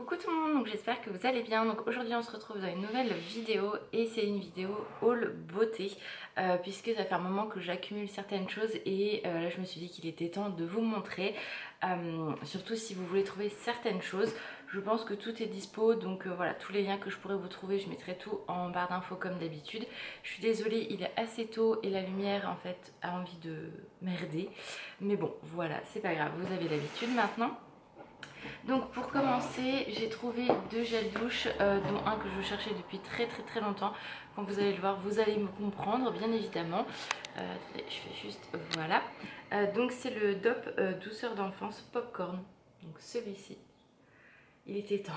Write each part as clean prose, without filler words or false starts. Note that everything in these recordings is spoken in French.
Coucou tout le monde, donc j'espère que vous allez bien. Donc aujourd'hui on se retrouve dans une nouvelle vidéo et c'est une vidéo haul beauté puisque ça fait un moment que j'accumule certaines choses et là je me suis dit qu'il était temps de vous montrer, surtout si vous voulez trouver certaines choses. Je pense que tout est dispo, donc voilà, tous les liens que je pourrais vous trouver je mettrai tout en barre d'infos comme d'habitude. Je suis désolée, il est assez tôt et la lumière en fait a envie de merder, mais bon voilà, c'est pas grave, vous avez l'habitude maintenant. Donc pour commencer, j'ai trouvé deux gels douche, dont un que je cherchais depuis très longtemps. Quand vous allez le voir, vous allez me comprendre bien évidemment. Attendez, je fais juste, voilà. Donc c'est le DOP douceur d'enfance popcorn. Donc celui-ci, il était temps.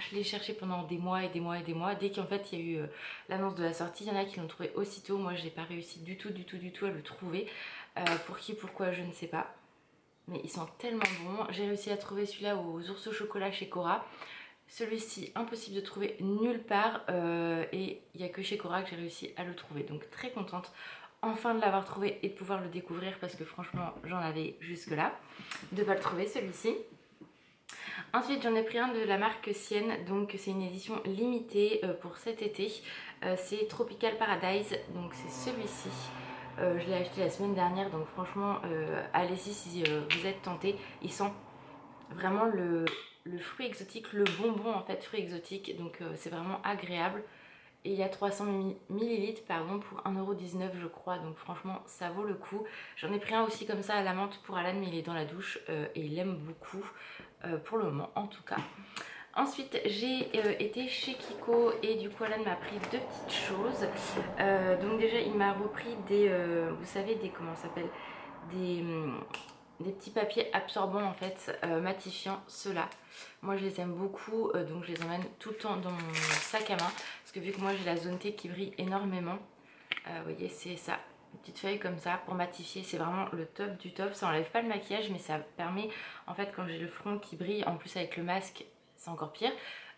Je l'ai cherché pendant des mois et des mois et des mois. Dès qu'en fait il y a eu l'annonce de la sortie, il y en a qui l'ont trouvé aussitôt. Moi je n'ai pas réussi du tout à le trouver. Pour qui, pourquoi, je ne sais pas. Mais ils sont tellement bons. J'ai réussi à trouver celui-là aux ours au chocolat chez Cora. Celui-ci, impossible de trouver nulle part. Et il n'y a que chez Cora que j'ai réussi à le trouver. Donc très contente enfin de l'avoir trouvé et de pouvoir le découvrir. Parce que franchement, j'en avais jusque-là. De ne pas le trouver celui-ci. Ensuite, j'en ai pris un de la marque Sienne. Donc c'est une édition limitée pour cet été. C'est Tropical Paradise. Donc c'est celui-ci. Je l'ai acheté la semaine dernière, donc franchement allez-y si vous êtes tentés. Il sent vraiment le fruit exotique, le bonbon en fait fruit exotique, donc c'est vraiment agréable. Et il y a 300 ml pardon, pour 1,19 € je crois, donc franchement ça vaut le coup. J'en ai pris un aussi comme ça à la menthe pour Alan, mais il est dans la douche et il aime beaucoup pour le moment en tout cas. Ensuite j'ai été chez Kiko et du coup Alan m'a pris deux petites choses. Donc déjà il m'a repris des, vous savez, des, comment ça s'appelle, des petits papiers absorbants en fait, matifiants, ceux-là. Moi je les aime beaucoup, donc je les emmène tout le temps dans mon sac à main. Parce que vu que moi j'ai la zone T qui brille énormément, vous voyez c'est ça. Une petite feuille comme ça pour matifier, c'est vraiment le top du top. Ça enlève pas le maquillage mais ça permet en fait quand j'ai le front qui brille, en plus avec le masque c'est encore pire,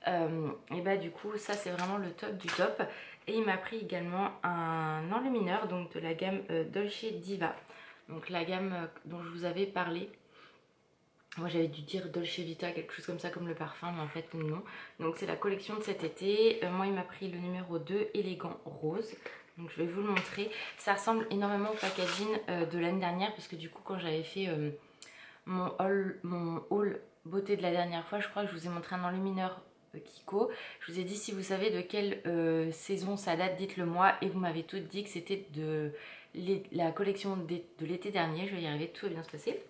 et bah du coup ça c'est vraiment le top du top. Et il m'a pris également un enlumineur donc de la gamme Dolce Diva, donc la gamme dont je vous avais parlé. Moi j'avais dû dire Dolce Vita, quelque chose comme ça comme le parfum, mais en fait non. Donc c'est la collection de cet été. Moi il m'a pris le numéro 2 élégant rose. Donc je vais vous le montrer. Ça ressemble énormément au packaging de l'année dernière, parce que du coup quand j'avais fait mon haul beauté de la dernière fois, je crois que je vous ai montré un enlumineur Kiko. Je vous ai dit si vous savez de quelle saison ça date, dites-le moi. Et vous m'avez toutes dit que c'était de la collection de l'été dernier. Je vais y arriver, tout va bien se passer.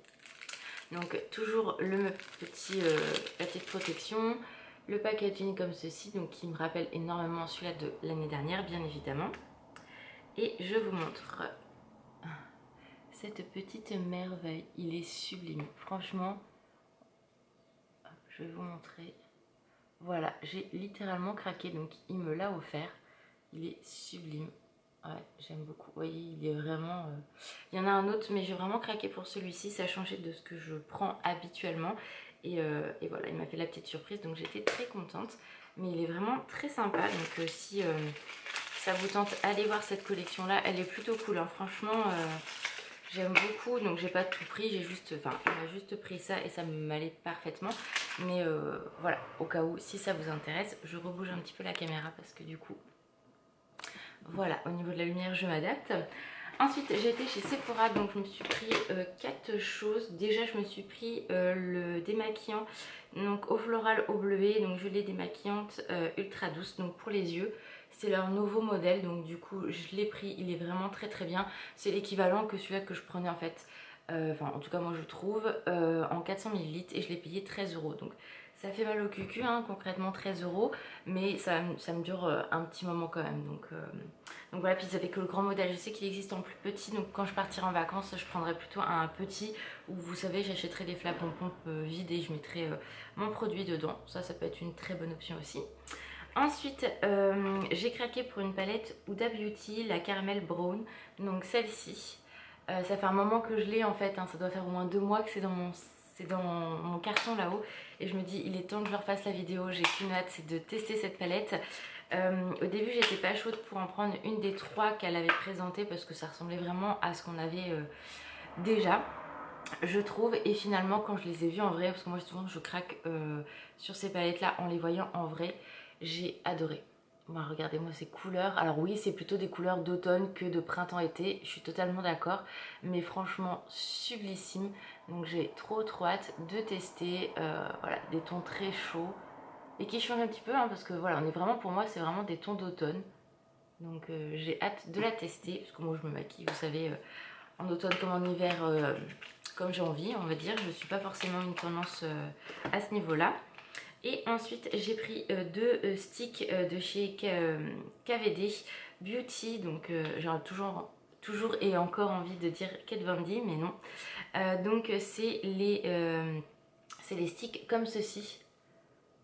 Donc toujours le petit la petite protection, le packaging comme ceci, donc qui me rappelle énormément celui-là de l'année dernière bien évidemment. Et je vous montre cette petite merveille, il est sublime, franchement. Je vais vous montrer. Voilà, j'ai littéralement craqué, donc il me l'a offert. Il est sublime. Ouais, j'aime beaucoup. Vous voyez, il est vraiment... Il y en a un autre, mais j'ai vraiment craqué pour celui-ci. Ça a changé de ce que je prends habituellement. Et voilà, il m'a fait la petite surprise, donc j'étais très contente. Mais il est vraiment très sympa. Donc si ça vous tente, allez voir cette collection-là. Elle est plutôt cool, hein. Franchement... j'aime beaucoup, donc j'ai pas tout pris, j'ai juste, enfin, on a juste pris ça et ça m'allait parfaitement. Mais voilà, au cas où, si ça vous intéresse, je rebouge un petit peu la caméra parce que du coup, voilà, au niveau de la lumière, je m'adapte. Ensuite, j'ai été chez Sephora, donc je me suis pris 4 choses. Déjà, je me suis pris le démaquillant, donc au floral, au bleuet, donc gelée démaquillante ultra douce, donc pour les yeux. C'est leur nouveau modèle, donc du coup je l'ai pris, il est vraiment très bien. C'est l'équivalent que celui-là que je prenais en fait, enfin en tout cas moi je trouve, en 400 ml et je l'ai payé 13 €. Donc ça fait mal au cucu, hein, concrètement 13 €, mais ça me dure un petit moment quand même. Donc voilà, puis ils avaient que le grand modèle, je sais qu'il existe en plus petit, donc quand je partirai en vacances je prendrai plutôt un petit où vous savez j'achèterai des flacons pompe vides et je mettrai mon produit dedans. Ça peut être une très bonne option aussi. Ensuite, j'ai craqué pour une palette Huda Beauty, la Caramel Brown, donc celle-ci. Ça fait un moment que je l'ai en fait, hein, ça doit faire au moins 2 mois que c'est dans mon carton là-haut. Et je me dis, il est temps que je refasse la vidéo, j'ai qu'une hâte, c'est de tester cette palette. Au début, j'étais pas chaude pour en prendre une des 3 qu'elle avait présentées parce que ça ressemblait vraiment à ce qu'on avait déjà. je trouve. Et finalement quand je les ai vus en vrai, parce que moi souvent je craque sur ces palettes là en les voyant en vrai, j'ai adoré. Bon, regardez-moi ces couleurs. Alors oui, c'est plutôt des couleurs d'automne que de printemps-été, je suis totalement d'accord, mais franchement sublissime. Donc j'ai trop hâte de tester. Voilà, des tons très chauds et qui changent un petit peu, hein, parce que voilà, on est vraiment, pour moi c'est vraiment des tons d'automne. Donc j'ai hâte de la tester, parce que moi je me maquille, vous savez, en automne comme en hiver, comme j'ai envie, on va dire. Je ne suis pas forcément une tendance à ce niveau-là. Et ensuite j'ai pris deux sticks de chez KVD Beauty. Donc j'ai toujours et encore envie de dire Kat Von D, mais non. Donc c'est les sticks comme ceci.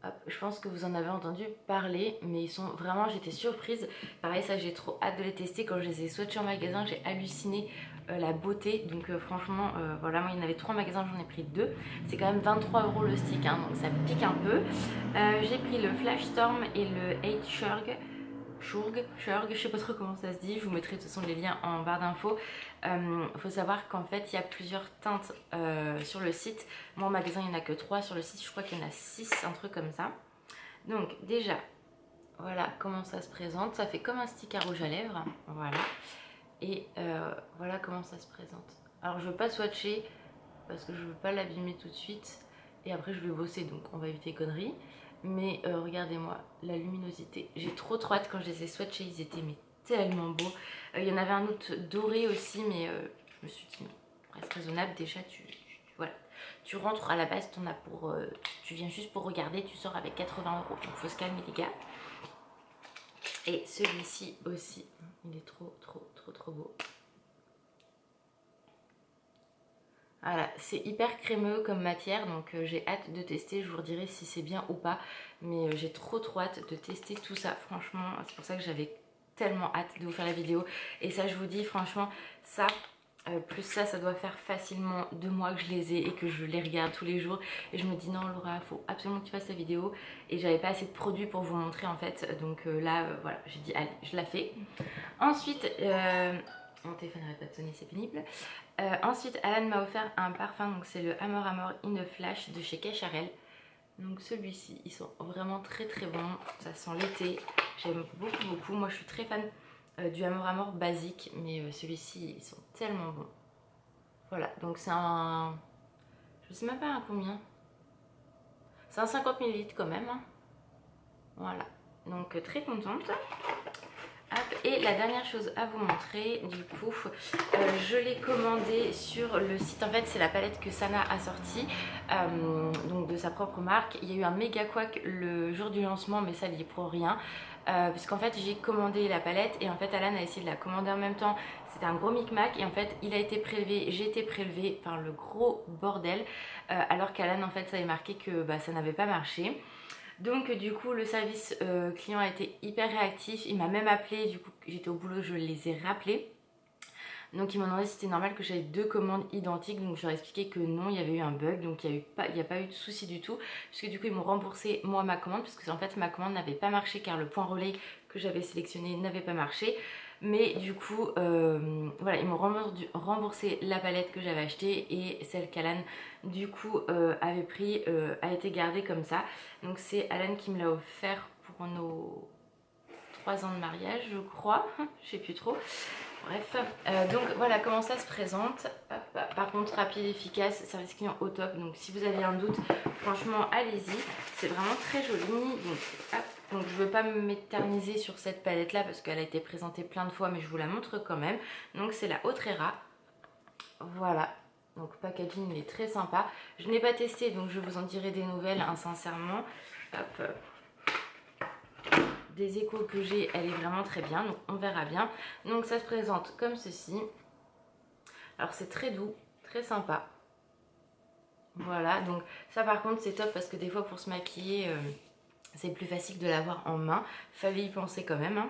Hop, je pense que vous en avez entendu parler, mais ils sont vraiment, j'étais surprise. Pareil, ça j'ai trop hâte de les tester. Quand je les ai swatchés en magasin, j'ai halluciné la beauté. Donc franchement, voilà, moi il y en avait 3 en magasin, j'en ai pris 2. C'est quand même 23 € le stick, hein, donc ça pique un peu. J'ai pris le Flash Storm et le Hate Shurg, je sais pas trop comment ça se dit, je vous mettrai de toute façon les liens en barre d'infos. Faut savoir qu'en fait il y a plusieurs teintes sur le site. Moi au magasin il n'y en a que 3, sur le site je crois qu'il y en a 6, un truc comme ça. Donc déjà, voilà comment ça se présente. Ça fait comme un stick à rouge à lèvres, voilà. Et voilà comment ça se présente. Alors je veux pas swatcher parce que je veux pas l'abîmer tout de suite. Et après je vais bosser, donc on va éviter les conneries. Mais regardez-moi la luminosité. J'ai trop hâte. Quand je les ai swatchés, ils étaient mais tellement beaux. Il y en avait un autre doré aussi, mais je me suis dit non, reste raisonnable. Déjà voilà, tu rentres à la base, t'en as pour, tu viens juste pour regarder, tu sors avec 80 €. Donc faut se calmer les gars. Et celui-ci aussi, il est trop beau. Voilà, c'est hyper crémeux comme matière, donc j'ai hâte de tester. Je vous redirai si c'est bien ou pas, mais j'ai trop hâte de tester tout ça. Franchement, c'est pour ça que j'avais tellement hâte de vous faire la vidéo. Et ça, je vous dis franchement, ça plus ça doit faire facilement 2 mois que je les ai et que je les regarde tous les jours. Et je me dis non Laura, faut absolument que tu fasses la vidéo. Et j'avais pas assez de produits pour vous montrer en fait. Donc là, voilà, j'ai dit allez, je la fais. Ensuite, mon téléphone n'arrête pas de sonner, c'est pénible. Ensuite, Alan m'a offert un parfum, donc c'est le Amor Amor in a Flash de chez Cacharel. Donc celui-ci, ils sont vraiment très bons. Ça sent l'été, j'aime beaucoup. Moi, je suis très fan du Amor Amor basique, mais celui-ci, ils sont tellement bons. Voilà, donc c'est un... Je sais même pas à combien. C'est un 50 ml quand même. Hein. Voilà, donc très contente. Et la dernière chose à vous montrer, du coup, je l'ai commandé sur le site. En fait, c'est la palette que Sana a sortie, donc de sa propre marque. Il y a eu un méga couac le jour du lancement, mais ça n'y est pour rien. Puisqu'en fait, j'ai commandé la palette et en fait, Alan a essayé de la commander en même temps. C'était un gros micmac et en fait, il a été prélevé, j'ai été prélevée, enfin le gros bordel. Alors qu'Alan, en fait, ça avait marqué que ça n'avait pas marché. Donc du coup le service client a été hyper réactif, il m'a même appelé, du coup j'étais au boulot, je les ai rappelés. Donc ils m'ont demandé si c'était normal que j'avais 2 commandes identiques, donc je leur ai expliqué que non, il y avait eu un bug, donc il n'y a pas eu de souci du tout. Puisque du coup ils m'ont remboursé moi ma commande, puisque en fait ma commande n'avait pas marché car le point relais que j'avais sélectionné n'avait pas marché. Mais du coup, voilà, ils m'ont remboursé la palette que j'avais achetée et celle qu'Alan, du coup, avait pris, a été gardée comme ça. Donc c'est Alan qui me l'a offert pour nos 3 ans de mariage, je crois. Je sais plus trop. Bref, donc voilà comment ça se présente. Hop, par contre, rapide, efficace, service client au top. Donc si vous avez un doute, franchement, allez-y. C'est vraiment très joli. Donc, hop. Donc je ne veux pas m'éterniser sur cette palette là parce qu'elle a été présentée plein de fois, mais je vous la montre quand même. Donc c'est la Autrera. Voilà. Donc packaging il est très sympa. Je n'ai pas testé donc je vous en dirai des nouvelles hein, sincèrement. Hop. Des échos que j'ai, elle est vraiment très bien. Donc on verra bien. Donc ça se présente comme ceci. Alors c'est très doux, très sympa. Voilà. Donc ça par contre c'est top parce que des fois pour se maquiller... c'est plus facile de l'avoir en main. Fallait y penser quand même. Hein.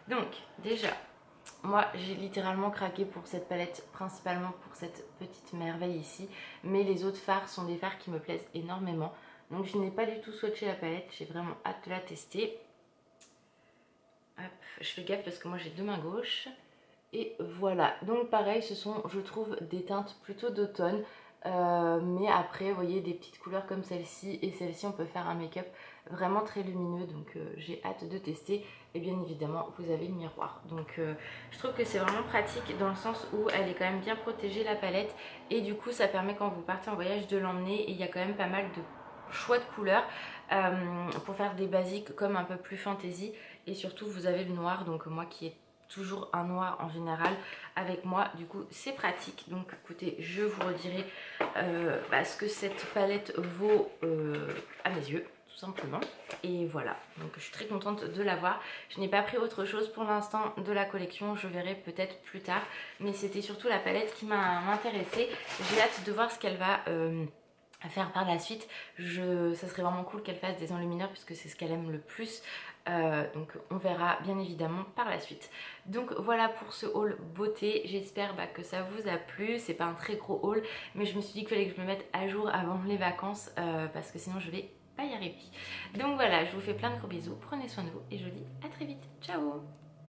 Donc, déjà, moi, j'ai littéralement craqué pour cette palette, principalement pour cette petite merveille ici. Mais les autres fards sont des fards qui me plaisent énormément. Donc, je n'ai pas du tout swatché la palette. J'ai vraiment hâte de la tester. Hop, je fais gaffe parce que moi, j'ai 2 mains gauches. Et voilà, donc pareil, ce sont, je trouve, des teintes plutôt d'automne. Mais après, vous voyez, des petites couleurs comme celle-ci et celle-ci, on peut faire un make-up vraiment très lumineux. Donc j'ai hâte de tester. Et bien évidemment, vous avez le miroir. Donc je trouve que c'est vraiment pratique dans le sens où elle est quand même bien protégée, la palette. Et du coup, ça permet quand vous partez en voyage de l'emmener. Et il y a quand même pas mal de choix de couleurs pour faire des basiques comme un peu plus fantasy. Et surtout, vous avez le noir, donc moi qui ai toujours un noir en général avec moi, du coup c'est pratique. Donc écoutez, je vous redirai ce que cette palette vaut à mes yeux, tout simplement. Et voilà, donc je suis très contente de l'avoir. Je n'ai pas pris autre chose pour l'instant de la collection, je verrai peut-être plus tard, mais c'était surtout la palette qui m'a intéressée. J'ai hâte de voir ce qu'elle va à faire par la suite. Ça serait vraiment cool qu'elle fasse des enlumineurs puisque c'est ce qu'elle aime le plus. Donc on verra bien évidemment par la suite. Donc voilà pour ce haul beauté. J'espère que ça vous a plu. C'est pas un très gros haul, mais je me suis dit qu'il fallait que je me mette à jour avant les vacances parce que sinon je vais pas y arriver. Donc voilà, je vous fais plein de gros bisous. Prenez soin de vous et je vous dis à très vite. Ciao!